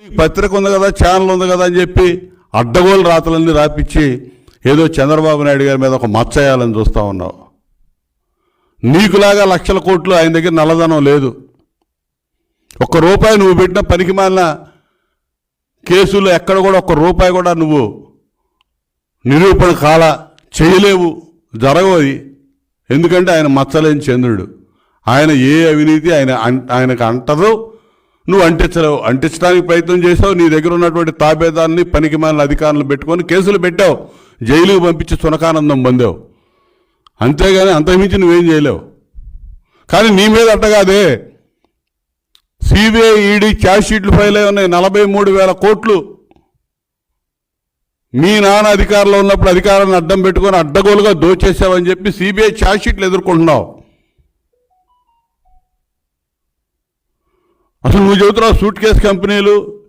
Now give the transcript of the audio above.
పత్రిక ఉంది కదా, ఛానల్ ఉంది కదా అని చెప్పి అడ్డగోలు రాతలన్నీ రాపిచ్చి ఏదో చంద్రబాబు నాయుడు గారి మీద ఒక మచ్చయ్యాలని చూస్తూ ఉన్నావు. నీకులాగా లక్షల కోట్లు ఆయన దగ్గర నల్లధనం లేదు. ₹1 నువ్వు పెట్టిన పనికిమాలిన కేసులు ఎక్కడ కూడా ₹1 కూడా నువ్వు నిరూపణ చేయలేవు, జరగవు. ఎందుకంటే ఆయన మచ్చలేని చంద్రుడు. ఆయన ఏ అవినీతి ఆయనకు అంటదో నువ్వు అంటించలేవు. అంటించడానికి ప్రయత్నం చేసావు. నీ దగ్గర ఉన్నటువంటి తాబేదాన్ని పనికిమాలిన అధికారులు పెట్టుకొని కేసులు పెట్టావు, జైలుకు పంపించి సునకానందం పొందావు. అంతేగాని అంతకుమించి నువ్వేం చేయలేవు. కానీ నీ మీద అట్టగాదే, సిబిఐ ఈడీ ఛార్జ్ షీట్లు ఫైల్ అయి ఉన్నాయి. 43,000 కోట్లు మీ నాన్న అధికారంలో ఉన్నప్పుడు అధికారాన్ని అడ్డం పెట్టుకొని అడ్డగోలుగా దోచేసావని చెప్పి సిబిఐ ఛార్జ్ షీట్లు ఎదుర్కొంటున్నావు. అసలు నువ్వు చెబుతున్నావు సూట్ కేసు కంపెనీలు